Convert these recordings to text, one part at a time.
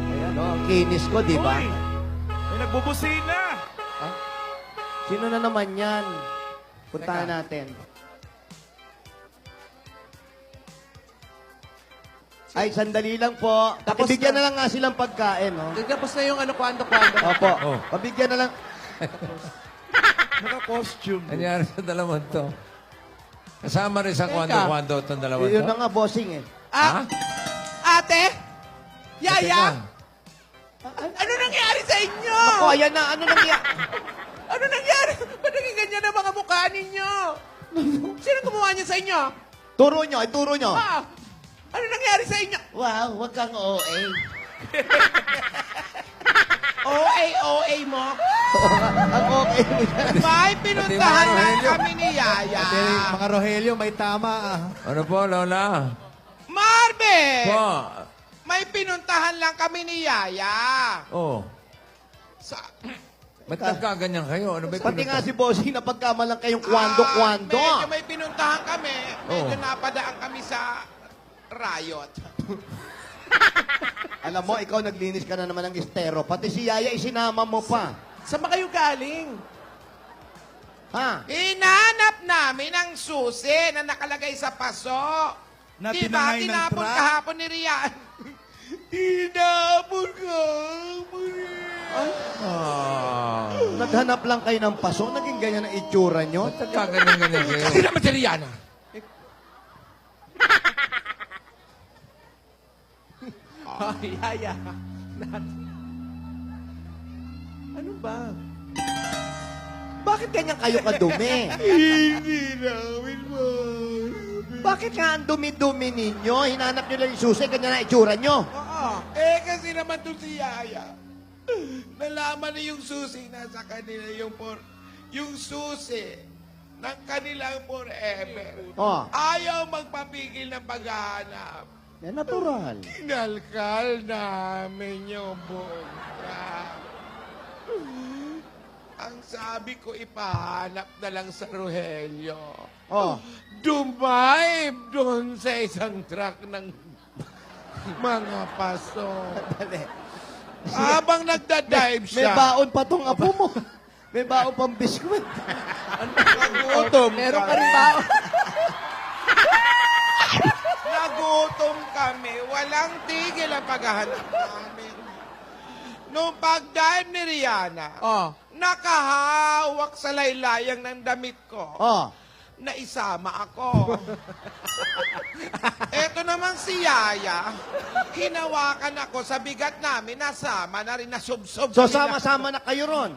Ayan, ang kinis ko, di ba? Hoy! May nagbubusina! Sino na naman yan? Puntahan natin. Ay, sandali lang po. Tapos Pakibigyan na. na lang nga silang pagkain, no? Tapos na yung kwando. Opo. Oh. Pabigyan na lang. Naka-costume. Nangyari sa dalawang to. Kasama rin sa Teka. kwando-kwando itong dalawang Yun to. na nga, bossing eh. Ah, ate? Yaya? Teka. Ano nangyari sa inyo? Ako, ayan na. Ano nangyari? Ano nangyari? Ba't naging ganyan ang mga mukha ninyo? Sino gumawa niya sa inyo? Turo nyo, ituro nyo. Ah, ano nangyari sa inyo? Wow, wag kang OA. OA mo? Ang okay mo yan. May pinuntahan Pati mga na Rogelio. kami ni Yaya. Mga Rogelio, may tama. Ano po, Lola? Marbe! Po. May pinuntahan lang kami ni Yaya. Oh. Sa... Ba't nagkaganyan kayo? Ano ba yung Pati nga pinunta- si bossing napagkamalang kayong kwando-kwando. Medyo may pinuntahan kami. Medyo Oh. napadaan kami sa riot. Alam mo, ikaw naglinis ka na naman ng estero. Pati si Yaya isinama mo pa. Saan ba kayo galing? Ha? Hinanap namin ang susi na nakalagay sa paso. Na Di ba tinangay ng tinapon truck? kahapon ni Rian? Tinapon kahapon ni Ah. Naghanap lang kayo ng paso. Naging ganyan ang itsura nyo. Ba't nagkaganyan-ganyan kayo? Kasi naman si Rihanna. Ay, Yaya. Ano ba? Bakit ganyan kayo kadumi? Hindi namin mo. Bakit nga ang dumi-dumi ninyo? Hinanap nyo lang yung susi, ganyan ang itsura nyo. Oo. Kasi naman doon si Yaya. Nalaman na yung susi nasa kanila yung susi ng kanilang forever. Oh, Ayaw magpapigil ng paghahanap. natural. Kinalkal namin yung buong truck. Ang sabi ko, ipahanap na lang sa Rogelio. Oh, Dumive doon sa isang truck ng mga paso. dali. Habang nagda-dive May siya. baon pa tong apo mo. May baon pang biskwit. Nagutom Meron ka kami. rin baon. Nagutom kami. Walang tigil ang paghahanap namin. Nung pag-dive ni Rihanna, nakahawak sa laylayang ng damit ko. Oh, Na isama ako. Eto naman si Yaya, hinawakan ako sa bigat namin, nasama na rin, nasubsob. so sama-sama na kayo ron.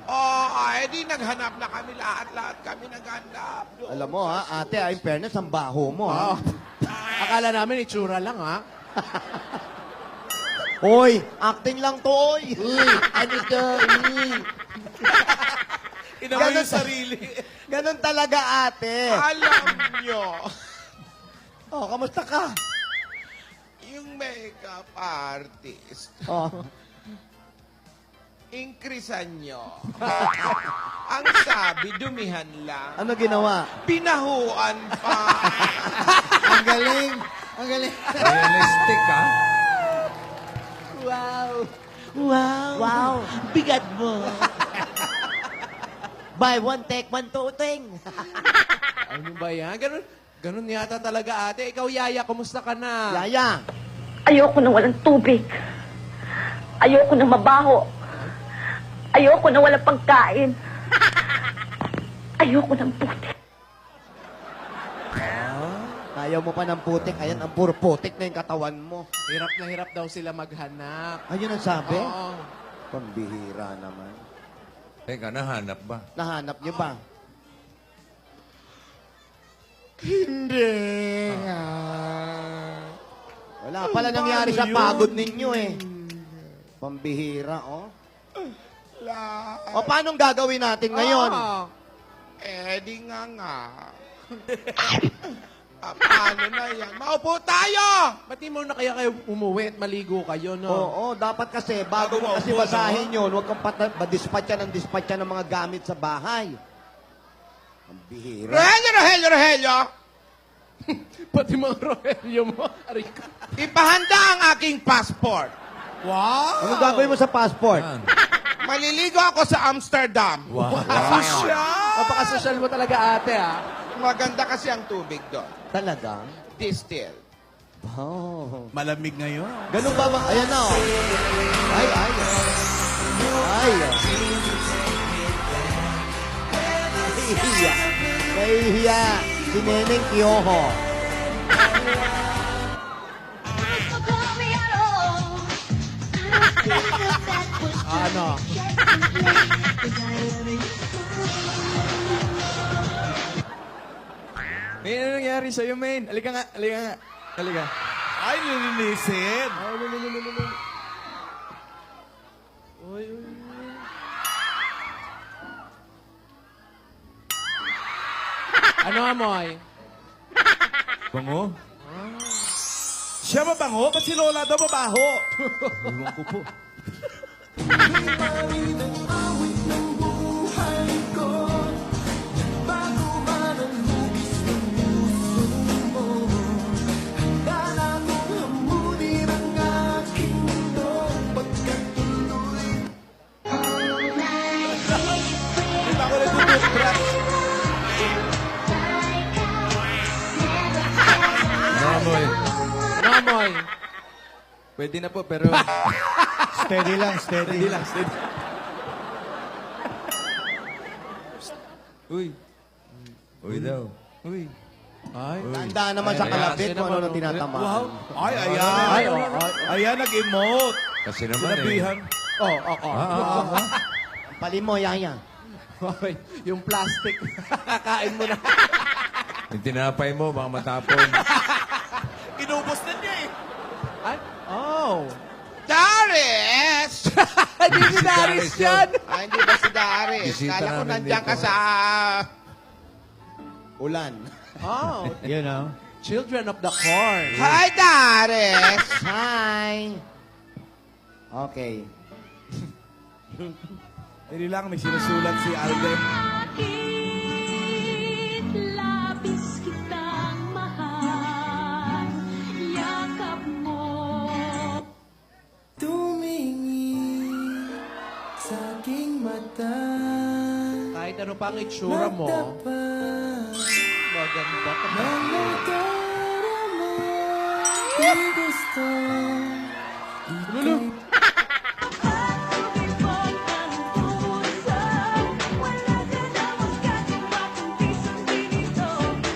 Di naghanap na kami lahat kami naghanap. Alam mo ha, ate, in fairness, ang baho mo ha. Akala namin itsura lang ha. Hoy, acting lang to, oy. Ano to? Inamoy Ganun yung sarili. Ganon talaga, ate. Alam nyo, Oh, kamusta ka? yung makeup artist, Oh, increasean nyo. Ang sabi, dumihan lang. ano ginawa? Pinahuan pa. Ang galing. Ang galing. Realistic, ha? Wow. Wow. Wow. Bigat mo. Buy one, take one, two, ting. Ano ba yan? Ganun yata talaga ate. Ikaw, Yaya, kumusta ka na? Yaya. Ayoko na walang tubig. Ayoko na mabaho. Ayoko na walang pagkain. Ayoko ng puti. Ayaw mo pa ng putik. Ayan, ang puro putik na yung katawan mo. Hirap na hirap daw sila maghanap. Ayun ang sabi. Oo. Pambihira naman. Teka, nahanap ba? Nahanap niyo ba? Hindi nga. Wala pala nangyari sa pagod ninyo eh. Pambihira, oh. O, paano gagawin natin ngayon? Di nga. Paano na yan? Maupo tayo! Ba't di mo na kaya kayo umuwi at maligo kayo, no? Oo, dapat kasi, bago Bago kasi maupo, basahin yun, huwag kang dispatcha ng mga gamit sa bahay. Ang bihira. Rogelio! Pati mga Rogelio mo. Aray ka. Ipahanda ang aking passport. Ano gagawin mo sa passport? Yan. Maliligo ako sa Amsterdam. Napakasosyal mo talaga, ate, ah. Maganda kasi ang tubig doon. Talagang? Distilled. Oh. Malamig ngayon. Ganun ba? Ayan na, oh. Ay. Nahihiya. Nahihiya. Si Neneng Kiyoho. Ano? May ano nangyari sa'yo, Main? Halika nga, halika nga. Halika. Ay, nilinisin. Ano, amoy? Bango? Siya mabango? Ba't si Lola daw mabaho? Ulong ko po. Hindi pa ako nagtututbrush. Ano, amoy? Ano, amoy? Pwede na po, pero... Steady lang, steady. Steady lang, steady. Uy. Uy daw. Uy. Ay. Tandaan naman sa kalapit kung ano na tinatamaan. Wow. Ay, ayan. Ay, oo. Ayan, nag-emote. Kasi naman Sinabihan. Oo. Palin mo, yaya. Okay. Yung plastic. Kakain mo na. Yung tinapay mo, baka matapon. Inubos na niya eh. Ay? Oh. Darius! Hindi si Darius yan. Ay, hindi ba si Darius? Bisita Kala ko namin nandiyan ka dito. sa... Ulan. Oh. You know. Children of the corn. Hi, Darius! Hi! Okay. Dili lang, may sinusulat si Alden. Bakit labis kitang mahal, yakap mo. Tumingin sa aking mata. Kahit ano pa ang itsura mo, maganda ka pa. Naladarama, di gusto. Lulu. Tumibok ang puso, wala ka na magkagawa kundi sundin ito.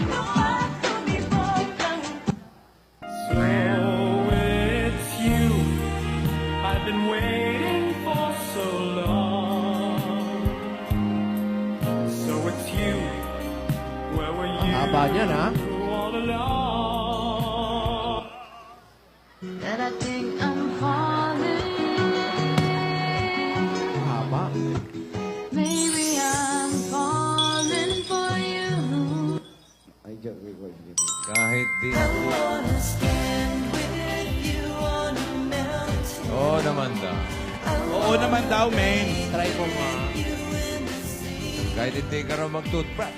Kapag tumibok ang So it's you I've been waiting for so long. So it's you. Where were you Haba niyan, ha? all along? that I think I'm falling. Haba. Maybe I'm falling for you. Ay, Diyos. Kahit di. Oo naman daw. Oo naman daw, main. Try ko nga. Kahit hindi ka raw mag-toothbrush.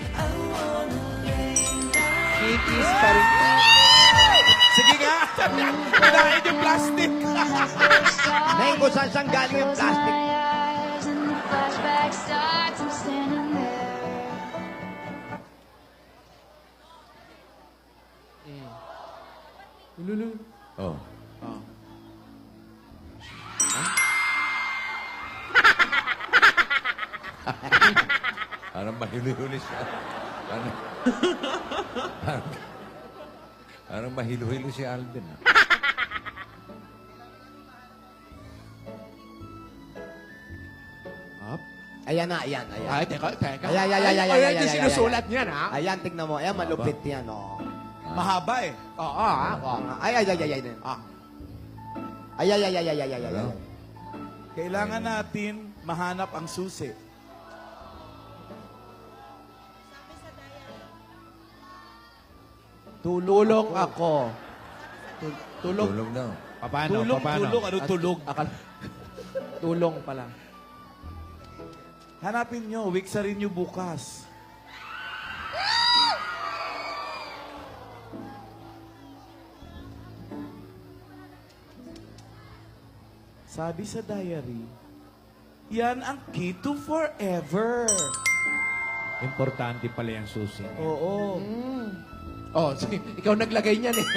Kikis pa rin. Sige nga. Pinahin yung plastic. Nay, kung saan saan galing yung plastic. Flashback starts, I'm standing there. Lulu. Oh. Oh. Parang mahilo-hilo siya. Parang mahilo-hilo si Alvin. Ah. Up. Ayan na, ayan. Ay, teka. Ayan. Ayan yung sinusulat niyan, ha? Ayan, tignan mo. Ayan, malupit yan, oh. Mahaba eh. Oo, ha? Oo. Ay. Ah. Ay. Ano? Kailangan natin mahanap ang susi. Tulong ako. Tulong. Tulog daw. Paano? Tulog. Ano tulog? Tulong pala. Hanapin nyo. Wiksarin nyo bukas. Sabi sa diary, yan ang key to forever. Importante pala yung susi. Oo. Oh, sige, ikaw naglagay niyan eh.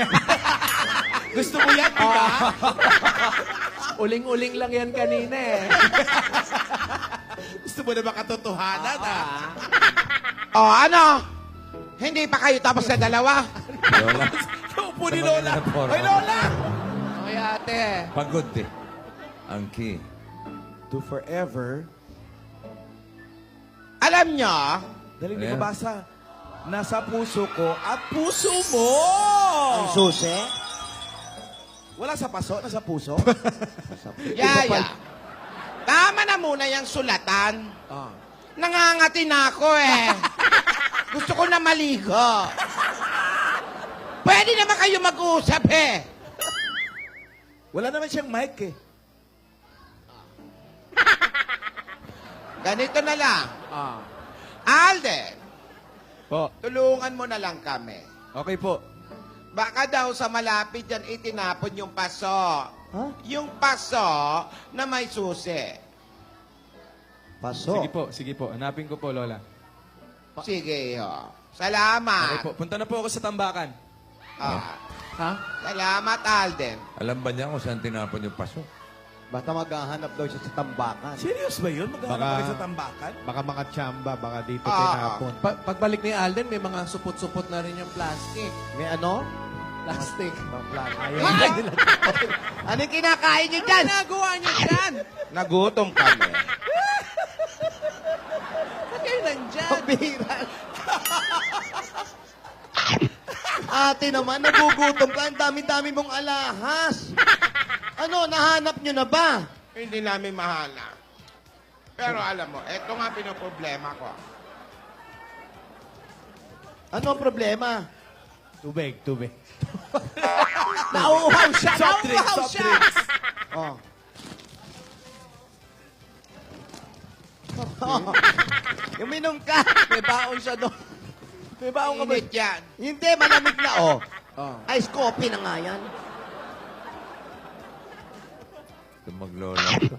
Gusto mo yan, di ba? Uling-uling lang yan kanina eh. Gusto mo na makatotohanan, ha? O ano? Hindi pa kayo tapos na dalawa? Lola. Upo ni Lola. Sabay na Hoy, Lola! Okay, ate. Pagod eh. Ang key. To forever. Alam nyo, Dali, hindi Ayan. ko basa. Nasa puso ko at puso mo! Ang susi? Wala sa paso, nasa puso. Yaya, tama na muna yung sulatan. Ah. Nangangati na ako eh. Gusto ko na maligo. Pwede naman kayo mag-uusap eh. Wala naman siyang mic eh. Ganito na lang. Ah. Alden, Po. tulungan mo na lang kami. Okay po. Baka daw sa malapit dyan itinapon yung paso. Ha? Yung paso na may susi. Paso. Sige po. Hanapin ko po, Lola. Sige, ho. Salamat. Okay po. Punta na po ako sa tambakan. Ah, Ha? salamat, Alden. Alam ba niya kung saan tinapon yung paso? Basta maghahanap daw siya sa tambakan. Serious ba yun? Maghanap Baka- ka rin sa tambakan? Baka mga tsamba, baka dito Ah. tinapon. Pagbalik ni Alden, may mga supot-supot na rin yung plastic. May ano? Plastic. Ano yung kinakain niyo dyan? Ginagawa niyo dyan? Nagutom kami. Ba't kayo nandyan? Pabira. Ate naman, nagugutom ka. Ang dami-dami mong alahas. Ano, nahanap nyo na ba? Hindi namin mahanap. Pero alam mo, eto nga pinoproblema ko. Ano ang problema? Tubig. Nauuhaw siya! Soft drinks, Nauuhaw soft siya! drinks. Oh. Uminom ka. May baon siya doon. May baon ka ba? Init yan. Hindi, malamig na. Oh. Oh. Ice coffee na nga yan. Ito maglola ito.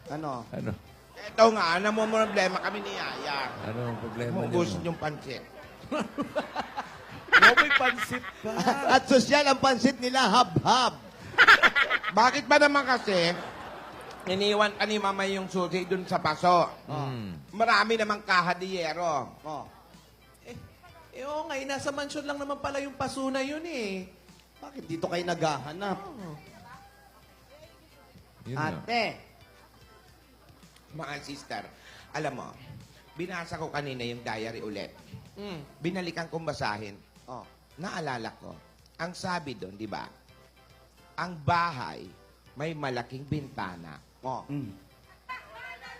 Ano? Ano? Eto nga, namumroblema kami ni Yaya. Ano ang problema Kung niyo? gusto niyong pansin. No, may pansit pa. At sosyal ang pansit nila, hab-hab. Bakit ba naman kasi, iniwan ka ni Mama yung susi dun sa paso? Marami namang kahadiyero. Oh. Oo nga, nasa mansyon lang naman pala yung paso na yun eh. Bakit dito kayo naghahanap? Yun na. Ate. Mga sister, alam mo, binasa ko kanina yung diary ulit. Mm. Binalikan kong basahin. Oh. Naalala ko, ang sabi doon, di ba? Ang bahay may malaking bintana. Oh.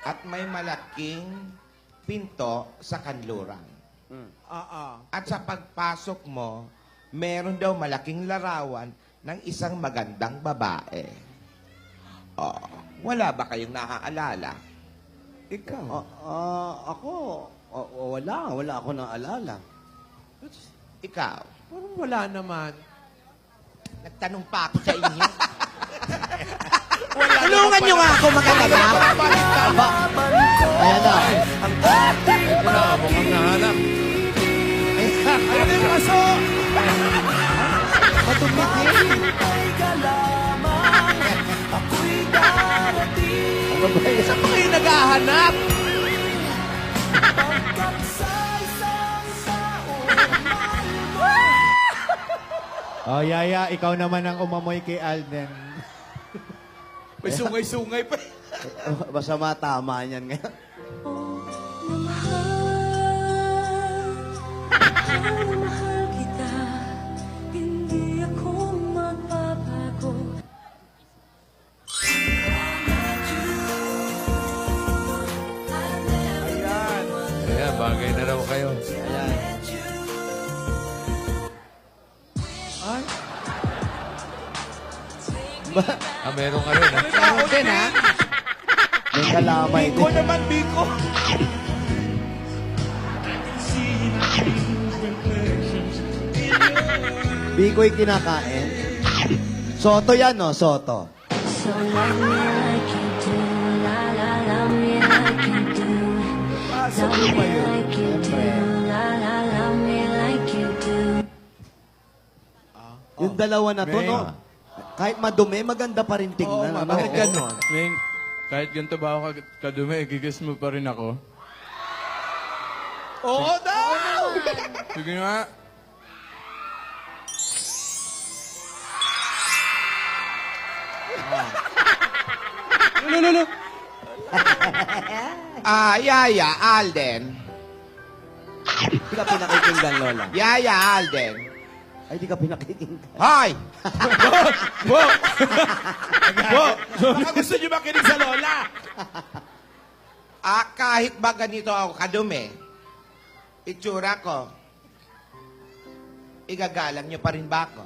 At may malaking pinto sa kanluran. At sa pagpasok mo, meron daw malaking larawan ng isang magandang babae. Oh, wala ba kayong naaalala? Ikaw. Ako, wala ako naalala. Ikaw, Parang wala naman. nagtanong pa ako sa inyo. Tulungan nyo nga ako mag-alala. Ayan na. Ito na, mukhang nahanap. Ayun yung paso! Matumigil. Ano ba yan? Saan pa kayo naghahanap? Oh, Yaya, ikaw naman ang umamoy kay Alden. May sungay-sungay pa. Basta matama yan ngayon. Mahal na mahal kita, hindi ako magbabago. Ayan, bagay na raw kayo. Ayan. Meron ka rin. May baon din, ha? May kalamay Biko din. naman, Biko. Bikoy kinakain. Soto yan, no? Soto. So love me like you do, la la, love me like you do. Pasok Love mo me ba yun? like you do, la la, love me like you do. Yung dalawa na to, no? Kahit madumi, maganda pa rin tingnan. ano? bakit ganon? Ming, kahit ganito ba ako kadumi, gigas mo pa rin ako. Oo daw! Sige nga. Yaya, Alden. Di ka pinakikinggan, Lola. Yaya, Alden. Ay, di ka pinakikinggan. Hoy! Bo! Baka gusto niyo makinig sa Lola. Kahit ba ganito ako kadumi, itsura ko, igagalang niyo pa rin ba ako?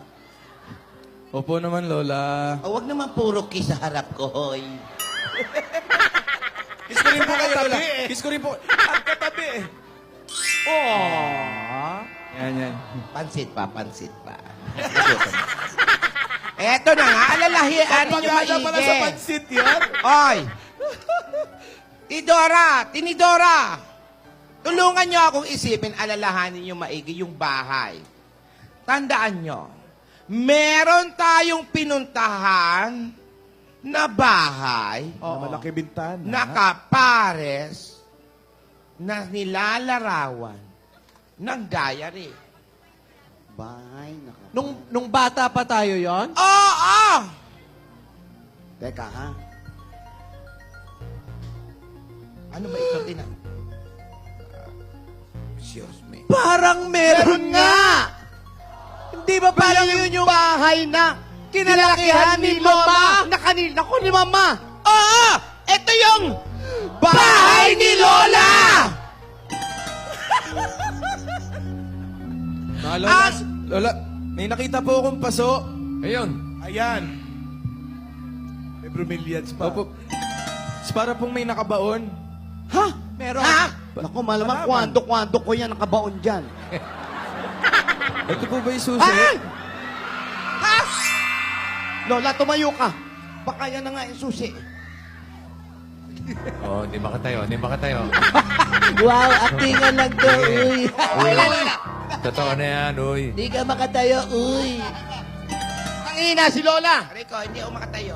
Opo naman, Lola. Huwag naman puro kiss sa harap ko, hoy. Kiss ko rin po kayo, Lola. Kiss ko rin po. At katabi eh. Aww. Yan. Pansit pa. Eto na nga, alalahian ninyo Pagada pala sa maigi. pansit yan. Oy! Tinidora! Tulungan niyo akong isipin, alalahanin niyo maigi yung bahay. Tandaan niyo, meron tayong pinuntahan na bahay Na malaki bintana. nakapares na nilalarawan ng diary. Bye. Naka. Nung bata pa tayo yon? Oo! Teka, ha? Ano ba ito, Tina? Excuse me. Parang meron nga! Hindi ba parang yun yung bahay na kinalakihan ni Mama? Na kanila ko ni Mama. Oo! Ito yung bahay ni Lola! Lola, Lola, may nakita po akong paso. Ayun. Ayan. May bromeliads pa. Opo. Para pong may nakabaon. Ha? Meron. Ha? Naku, malamang kwando ko yan nakabaon dyan. Ito po ba yung susi? Ha? Lola, tumayo ka. Baka yan na nga yung susi. Hindi makatayo. Wow, actingan lang to, uy. Totoo na yan, uy. Hindi ka makatayo, uy. Ang ina si Lola. Rico, hindi ako makatayo.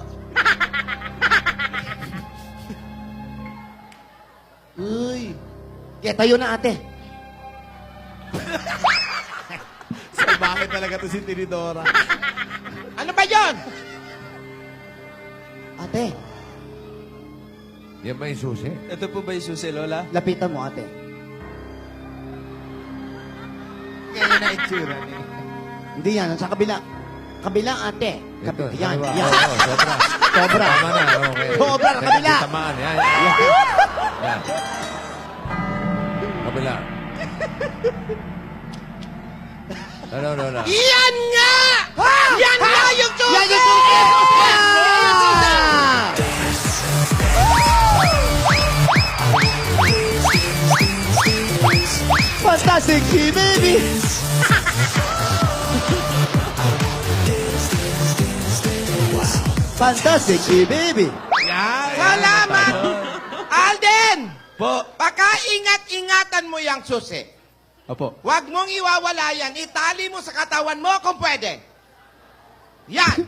Uy. Kaya tayo na, ate. Salbahe talaga to si Tinidora. Ano ba yon? Ate, Yan ba yung susi? Ito po ba yung susi, Lola? lapitan mo, ate. Kaya na itsura ni. Hindi yan, sa kabila. Kabila, ate. Ito, Yan, sa yan. baba. Oo, sobra. Sobra. Tama na, okay. Sobra, sa kabila. Tamaan, yan. Kabila. Ano, Lola? Yan nga! Yan nga yung susi! Yan yung susi! Yan yung susi! Fantastic Key, baby! Fantastic Key, baby! Yan. Salamat! Alden! Po. Pakaingat-ingatan mo yung susi. Opo. Huwag mong iwawala yan. Itali mo sa katawan mo kung pwede. Yan.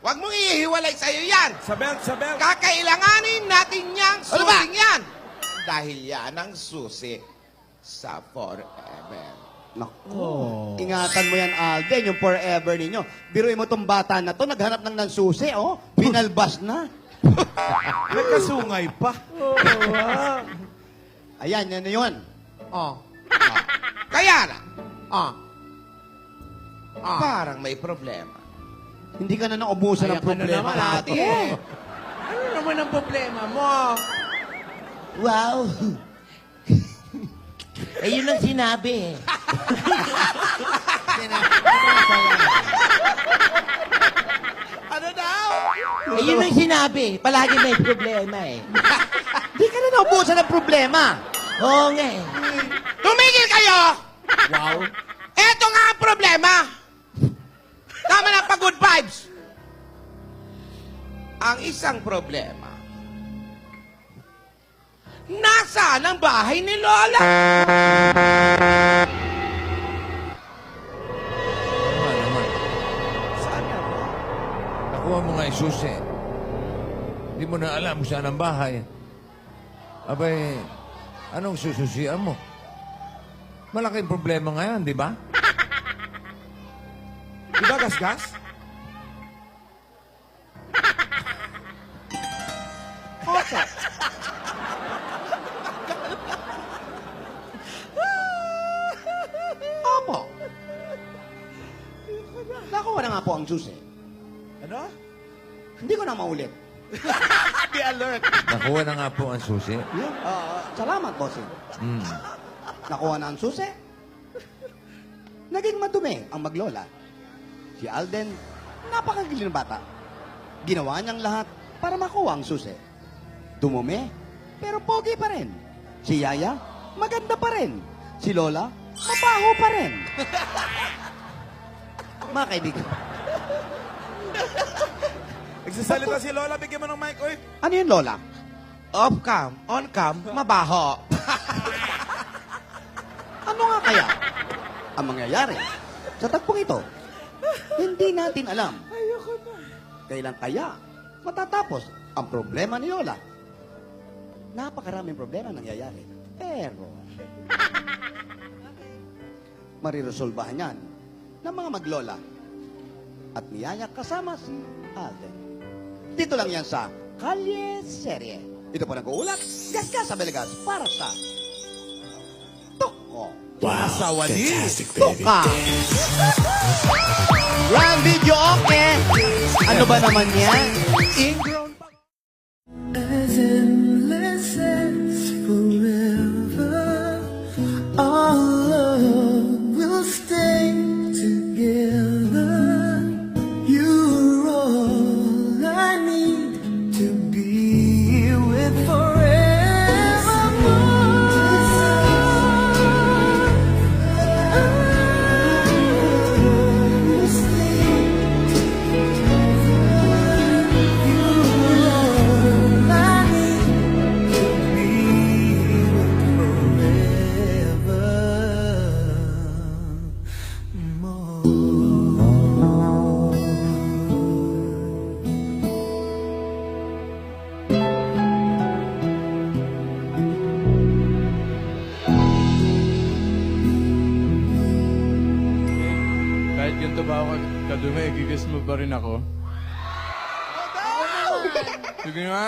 Huwag mong ihiwalay sa'yo yan. Sa belt. Kakailanganin natin yang Ano ba? susing yan. Dahil yan ang susi sa forever. Naku. Ingatan mo yan, Alden, yung forever ninyo. Biruin mo tong bata na to, naghanap ng nansusi, oh. Pinalbas na. Nagkasungay pa. Ayan, yan na yun. Oh. Kaya na, parang may problema. Hindi ka na naubusan ng Ayan ka na problema. naman, ate. Ano naman ang problema mo? Wow. Eh, yun ang sinabi. Ano daw? sinabi, palagi may problema eh. Di ka na naubusan ng problema. Oo nga eh. Tumigil kayo! Wow. Eto nga ang problema! Tama na pa good vibes! Ang isang problema, nasaan ang bahay ni Lola? Tama naman. Sana ba? Nakuha mo nga yung susi. Hindi mo na alam kung saan ang bahay. Abay, anong sususian mo? Malaking problema ngayon, di ba? Di ba, gas-gas? Opo. Opo. Nakuha na nga po ang susi. Ano? Hindi ko na maulit. Be alert! Nakuha na nga po ang susi. Yun. Salamat, bossing. Hmm. Nakuha na ang susi. Naging madumi ang maglola. Si Alden, napakagili ng bata. Ginawa niyang lahat para makuha ang susi. Dumumi, pero pogi pa rin. Si Yaya, maganda pa rin. Si Lola, mabaho pa rin. Mga kaibigan, Nagsasalita si Lola, bigyan mo ng mic, oy. ano yun, Lola? Off cam, on cam, mabaho. Ano nga kaya ang mangyayari sa tagpong ito? Hindi natin alam. Kailan kaya matatapos ang problema ni Lola? Napakaraming problema nangyayari. Pero, mariresolbahan yan ng mga maglola at niyaya kasama si Alden. Dito lang yan sa Kalye Serye. Ito po nag-uulat, Gasgas sa Belegas para sa Toko. Asawa ni. Toka! Grand video okay! Ano ba naman yan? Ingrown pa. As endless as forever, our love will stay together. You're all I need to be with Kahit ganito ba ako kadumi, gigas mo pa rin ako? Sige nga.